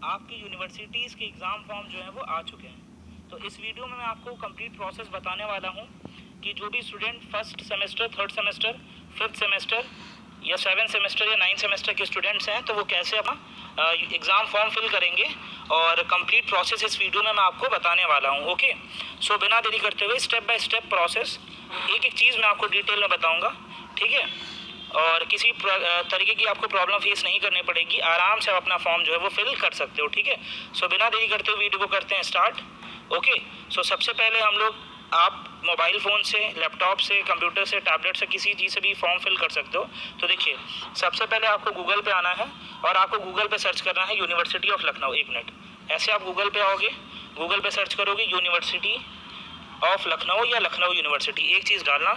आपकी यूनिवर्सिटीज़ के exam form जो है वो आ चुके हैं। तो इस वीडियो में मैं आपको कंप्लीट प्रोसेस बताने वाला हूँ कि जो भी student first semester, third semester, fifth semester या सेवन्थ सेमेस्टर या नाइन्थ सेमेस्टर के स्टूडेंट्स हैं तो वो कैसे अपना एग्ज़ाम फॉर्म फिल करेंगे, और कंप्लीट प्रोसेस इस वीडियो में मैं आपको बताने वाला हूँ। ओके, सो बिना देरी करते हुए स्टेप बाय स्टेप प्रोसेस एक एक चीज़ मैं आपको डिटेल में बताऊँगा, ठीक है। और किसी तरीके की आपको प्रॉब्लम फेस नहीं करनी पड़ेगी, आराम से आप अपना फॉर्म जो है वो फिल कर सकते हो, ठीक है। सो बिना देरी करते हुए वीडियो को करते हैं स्टार्ट। ओके, सो सबसे पहले हम लोग, आप मोबाइल फ़ोन से, लैपटॉप से, कंप्यूटर से, टैबलेट से, किसी चीज़ से भी फॉर्म फिल कर सकते हो। तो देखिए, सबसे पहले आपको गूगल पे आना है और आपको गूगल पे सर्च करना है यूनिवर्सिटी ऑफ लखनऊ। एक मिनट, ऐसे आप गूगल पे आओगे, गूगल पे सर्च करोगे यूनिवर्सिटी ऑफ लखनऊ या लखनऊ यूनिवर्सिटी, एक चीज़ डालना,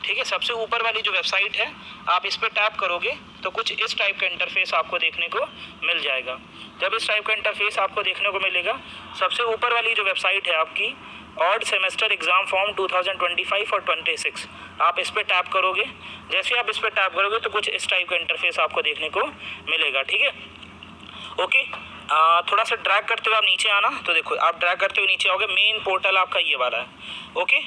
ठीक है। सबसे ऊपर वाली जो वेबसाइट है आप इस पर टैप करोगे तो कुछ इस टाइप का इंटरफेस आपको देखने को मिल जाएगा। जब इस टाइप का इंटरफेस आपको देखने को मिलेगा, सबसे ऊपर वाली जो वेबसाइट है आपकी ऑड सेमेस्टर एग्ज़ाम फॉर्म 2025 और 26, आप इस पर टैप करोगे। जैसे आप इस पर टैप करोगे तो कुछ इस टाइप का इंटरफेस आपको देखने को मिलेगा, ठीक है। ओके, थोड़ा सा ड्रैग करते हुए आप नीचे आना, तो देखो आप ड्रैग करते हुए नीचे आओगे, मेन पोर्टल आपका ये वाला है। ओके,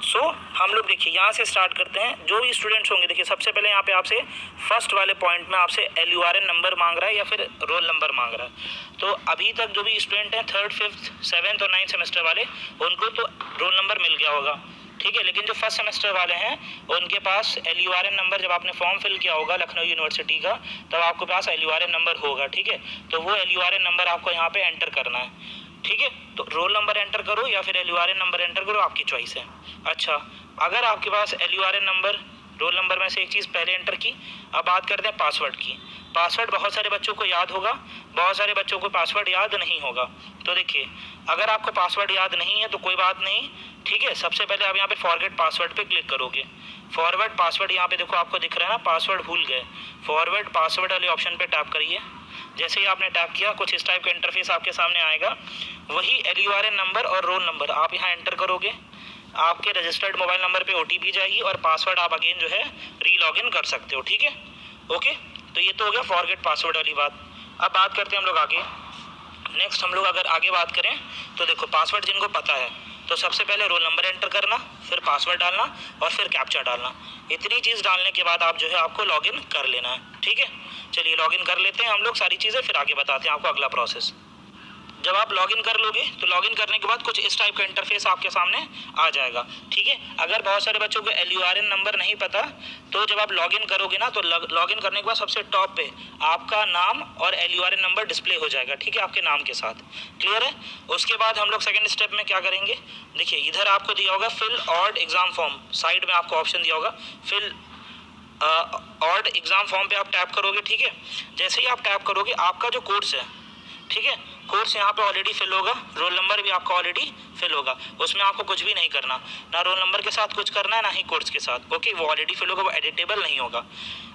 सो हम लोग देखिए यहाँ से स्टार्ट करते हैं। जो भी स्टूडेंट्स होंगे, देखिए सबसे पहले यहाँ पे आपसे फर्स्ट वाले पॉइंट में आपसे LURN नंबर मांग रहा है या फिर रोल नंबर मांग रहा है। तो अभी तक जो भी स्टूडेंट हैं थर्ड, फिफ्थ, सेवन्थ और नाइन्थ सेमेस्टर वाले, उनको तो रोल नंबर मिल गया होगा, ठीक है। लेकिन जो फर्स्ट सेमेस्टर वाले हैं उनके पास LURN नंबर, जब आपने फॉर्म फिल किया होगा लखनऊ यूनिवर्सिटी का, तब आपके पास LURN नंबर होगा, ठीक है। तो वो LURN नंबर आपको यहाँ पे एंटर करना है, ठीक है। तो रोल नंबर एंटर करो या फिर LURN नंबर एंटर करो, आपकी चॉइस है। अच्छा, अगर आपके पास LURN नंबर, रोल नंबर में से एक चीज़ पहले एंटर की, अब बात करते हैं पासवर्ड की। पासवर्ड बहुत सारे बच्चों को याद होगा, बहुत सारे बच्चों को पासवर्ड याद नहीं होगा। तो देखिए, अगर आपको पासवर्ड याद नहीं है तो कोई बात नहीं, ठीक है। सबसे पहले आप यहाँ पे फॉरगेट पासवर्ड पे क्लिक करोगे। फॉरवर्ड पासवर्ड यहाँ पे देखो आपको दिख रहा है ना, पासवर्ड भूल गए, फॉरवर्ड पासवर्ड वाले ऑप्शन पे टैप करिए। जैसे ही आपने टैप किया, कुछ इस टाइप का इंटरफेस आपके सामने आएगा। वही LURN नंबर और रोल नंबर आप यहाँ एंटर करोगे, आपके रजिस्टर्ड मोबाइल नंबर पे OTP जाएगी और पासवर्ड आप अगेन जो है रीलॉगिन कर सकते हो, ठीक है। ओके, तो ये तो हो गया फॉरगेट पासवर्ड वाली बात। अब बात करते हैं हम लोग आगे। नेक्स्ट हम लोग अगर आगे बात करें तो देखो, पासवर्ड जिनको पता है तो सबसे पहले रोल नंबर एंटर करना, फिर पासवर्ड डालना और फिर कैप्चा डालना। इतनी चीज़ डालने के बाद आप जो है आपको लॉगिन कर लेना है, ठीक है। चलिए लॉगिन कर लेते हैं हम लोग सारी चीज़ें, फिर आगे बताते हैं आपको अगला प्रोसेस। जब आप लॉगिन कर लोगे तो लॉगिन करने के बाद कुछ इस टाइप का इंटरफेस आपके सामने आ जाएगा, ठीक है। अगर बहुत सारे बच्चों को LURN नंबर नहीं पता, तो जब आप लॉगिन करोगे ना, तो लॉगिन करने के बाद सबसे टॉप पे आपका नाम और LURN नंबर डिस्प्ले हो जाएगा, ठीक है, आपके नाम के साथ। क्लियर है। उसके बाद हम लोग सेकेंड स्टेप में क्या करेंगे, देखिए इधर आपको दिया होगा fill out exam form, side में आपको ऑप्शन दिया होगा फिल ऑड एग्ज़ाम फॉर्म पे आप टैप करोगे, ठीक है। जैसे ही आप टैप करोगे, आपका जो कोर्स है, ठीक है, कोर्स यहाँ पे ऑलरेडी फिल होगा, रोल नंबर भी आपका ऑलरेडी फिल होगा, उसमें आपको कुछ भी नहीं करना, ना रोल नंबर के साथ कुछ करना है ना ही कोर्स के साथ। ओके, वो ऑलरेडी फिल होगा, वो एडिटेबल नहीं होगा।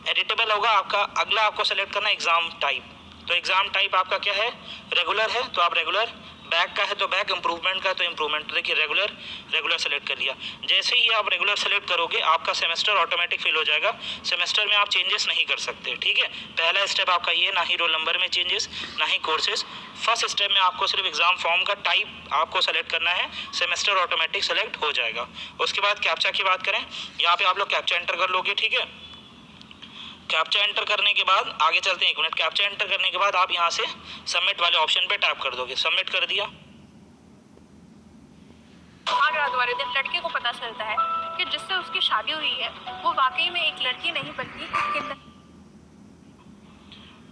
एडिटेबल होगा आपका, अगला आपको सेलेक्ट करना है एग्ज़ाम टाइप। तो एग्ज़ाम टाइप आपका क्या है, रेगुलर है तो आप रेगुलर, बैक का है तो बैक, इम्प्रूवमेंट का है तो इम्प्रूवमेंट। तो देखिए रेगुलर सेलेक्ट कर लिया। जैसे ही आप रेगुलर सेलेक्ट करोगे, आपका सेमेस्टर ऑटोमेटिक फिल हो जाएगा। सेमेस्टर में आप चेंजेस नहीं कर सकते, ठीक है। पहला स्टेप आपका ये, ना ही रोल नंबर में चेंजेस, ना ही कोर्सेज। फर्स्ट स्टेप में आपको सिर्फ एग्ज़ाम फॉर्म का टाइप आपको सेलेक्ट करना है, सेमेस्टर ऑटोमेटिक सेलेक्ट हो जाएगा। उसके बाद कैप्चा की बात करें, यहाँ पे आप लोग कैप्चा एंटर कर लोगे, ठीक है। कैप्चा एंटर करने के बाद आगे चलते हैं, एक मिनट। कैप्चा एंटर करने के बाद आप यहाँ से सबमिट वाले ऑप्शन पे टैप कर दोगे, सबमिट कर दिया। द्वारा दिन लड़के को पता चलता है कि जिससे उसकी शादी हुई है वो वाकई में एक लड़की नहीं बल्कि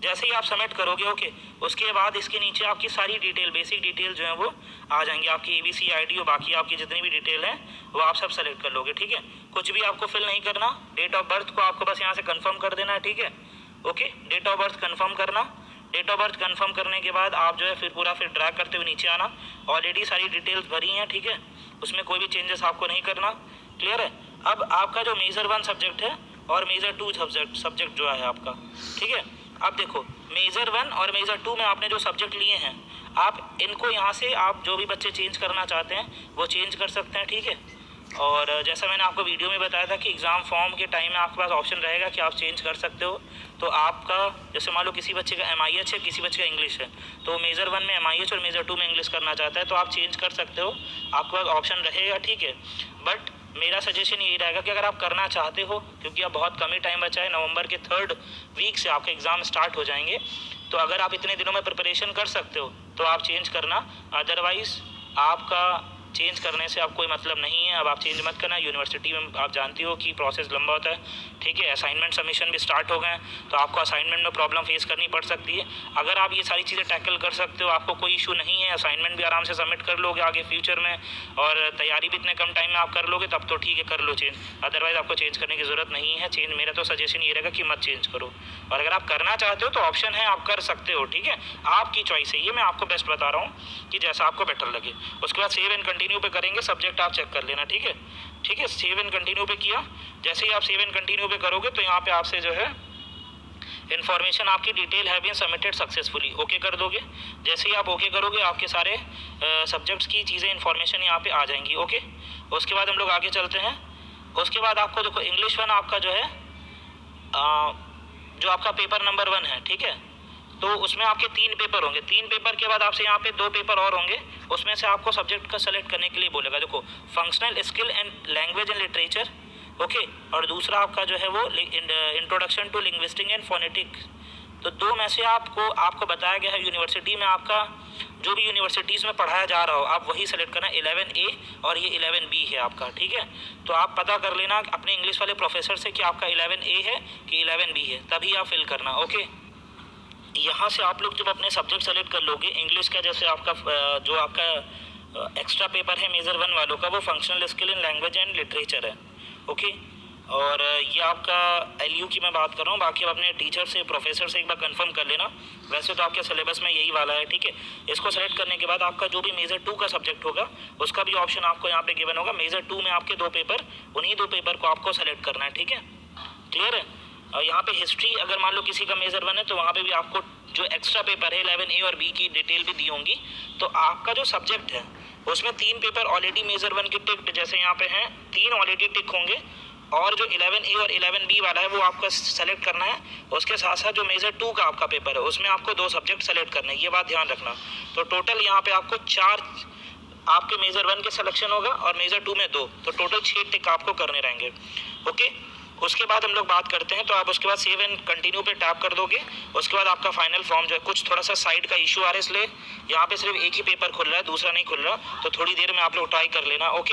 जैसे ही आप सबमिट करोगे, ओके, उसके बाद इसके नीचे आपकी सारी डिटेल, बेसिक डिटेल जो है वो आ जाएंगी, आपकी ABC ID और बाकी आपकी जितनी भी डिटेल है वो आप सब सेलेक्ट कर लोगे, ठीक है। कुछ भी आपको फिल नहीं करना। डेट ऑफ बर्थ को आपको बस यहाँ से कंफर्म कर देना है, ठीक है। Okay, date of birth confirm करना। डेट ऑफ बर्थ कंफर्म करने के बाद आप जो है फिर ड्रैग करते हुए नीचे आना। ऑलरेडी सारी डिटेल्स भरी हैं, ठीक है, उसमें कोई भी चेंजेस आपको नहीं करना। क्लियर है। अब आपका जो मेजर 1 सब्जेक्ट है और मेजर 2 सब्जेक्ट जो है आपका, ठीक है। अब देखो, मेजर 1 और मेजर 2 में आपने जो सब्जेक्ट लिए हैं, आप इनको यहाँ से आप जो भी बच्चे चेंज करना चाहते हैं वो चेंज कर सकते हैं, ठीक है। और जैसा मैंने आपको वीडियो में बताया था कि एग्ज़ाम फॉर्म के टाइम में आपके पास ऑप्शन रहेगा कि आप चेंज कर सकते हो। तो आपका जैसे मान लो किसी बच्चे का MIH है, किसी बच्चे का इंग्लिश है, तो मेजर 1 में MIH और मेजर 2 में इंग्लिश करना चाहता है तो आप चेंज कर सकते हो, आपके पास ऑप्शन रहेगा, ठीक है। बट मेरा सजेशन यही रहेगा कि अगर आप करना चाहते हो, क्योंकि अब बहुत कम ही टाइम बचा है, नवंबर के 3rd वीक से आपके एग्ज़ाम स्टार्ट हो जाएंगे, तो अगर आप इतने दिनों में प्रिपरेशन कर सकते हो तो आप चेंज करना, अदरवाइज़ आपका चेंज करने से अब कोई मतलब नहीं है। अब आप चेंज मत करना। यूनिवर्सिटी में आप जानती हो कि प्रोसेस लंबा होता है, ठीक है। असाइनमेंट सबमिशन भी स्टार्ट हो गए हैं, तो आपको असाइनमेंट में प्रॉब्लम फेस करनी पड़ सकती है। अगर आप ये सारी चीज़ें टैकल कर सकते हो, आपको कोई इशू नहीं है, असाइनमेंट भी आराम से सबमिट कर लोगे आगे फ्यूचर में, और तैयारी भी इतने कम टाइम में आप कर लोगे, तब तो ठीक है, कर लो चेंज। अदरवाइज़ आपको चेंज करने की ज़रूरत नहीं है। चेंज मेरा तो सजेशन ये रहेगा कि मत चेंज करो, और अगर आप करना चाहते हो तो ऑप्शन है, आप कर सकते हो, ठीक है। आपकी चॉइस है, ये मैं आपको बेस्ट बता रहा हूँ कि जैसा आपको बेटर लगे। उसके बाद सेव एंड कंटिन्यू पे करेंगे, सब्जेक्ट आप चेक कर लेना, ठीक है, ठीक है। सेव एंड कंटिन्यू पे किया, जैसे ही आप सेव एंड कंटिन्यू पे करोगे तो यहाँ पे आपसे जो है इन्फॉर्मेशन आपकी डिटेल है बीन सबमिटेड सक्सेसफुली, ओके कर दोगे। जैसे ही आप ओके करोगे आपके सारे सब्जेक्ट्स की चीज़ें इन्फॉर्मेशन यहाँ पे आ जाएंगी, ओके। उसके बाद हम लोग आगे चलते हैं। उसके बाद आपको देखो इंग्लिश 1 आपका जो है जो आपका पेपर नंबर 1 है, ठीक है, तो उसमें आपके 3 पेपर होंगे। 3 पेपर के बाद आपसे यहाँ पे 2 पेपर और होंगे, उसमें से आपको सब्जेक्ट का सेलेक्ट करने के लिए बोलेगा। देखो functional skill and language and literature, okay, और दूसरा आपका जो है वो introduction to linguistic and phonetics. तो 2 में से आपको बताया गया है यूनिवर्सिटी में आपका जो भी यूनिवर्सिटीज़ में पढ़ाया जा रहा हो आप वही सेलेक्ट करना। 11A और ये 11B है आपका, ठीक है। तो आप पता कर लेना अपने इंग्लिश वाले प्रोफेसर से कि आपका 11A है कि 11B है, तभी आप फिल करना, ओके। यहाँ से आप लोग जब अपने सब्जेक्ट सेलेक्ट कर लोगे इंग्लिश का, जैसे आपका जो आपका एक्स्ट्रा पेपर है मेजर 1 वालों का, वो functional skill in language and literature है, ओके। और ये आपका LU की मैं बात कर रहा हूँ, बाकी आप अपने टीचर से प्रोफेसर से एक बार कंफर्म कर लेना। वैसे तो आपके सिलेबस में यही वाला है, ठीक है। इसको सेलेक्ट करने के बाद आपका जो भी मेजर 2 का सब्जेक्ट होगा उसका भी ऑप्शन आपको यहाँ पे गिवन होगा। मेजर 2 में आपके 2 पेपर, उन्हीं 2 पेपर को आपको सेलेक्ट करना है, ठीक है, क्लियर है। और यहाँ पे हिस्ट्री अगर मान लो किसी का मेजर 1 है तो वहाँ पे भी आपको जो एक्स्ट्रा पेपर है 11A और B की डिटेल भी दी होंगी। तो आपका जो सब्जेक्ट है उसमें 3 पेपर ऑलरेडी मेजर 1 की टिक्ड, जैसे यहाँ पे हैं 3 ऑलरेडी टिक होंगे, और जो 11A और 11B वाला है वो आपका सेलेक्ट करना है। उसके साथ साथ जो मेजर 2 का आपका पेपर है उसमें आपको 2 सब्जेक्ट सेलेक्ट करने हैं, ये बात ध्यान रखना। तो टोटल यहाँ पे आपको 4 आपके मेजर 1 के सिलेक्शन होगा और मेजर 2 में 2, तो टोटल 6 टिक आपको करने रहेंगे, ओके। उसके बाद हम लोग बात करते हैं, तो आप उसके बाद सेव एंड कंटिन्यू पे टैप कर दोगे। उसके बाद आपका फाइनल फॉर्म जो है, कुछ थोड़ा सा साइड का इशू आ रहा है इसलिए यहाँ पे सिर्फ एक ही पेपर खुल रहा है, दूसरा नहीं खुल रहा, तो थोड़ी देर में आप लोग ट्राई कर लेना, ओके।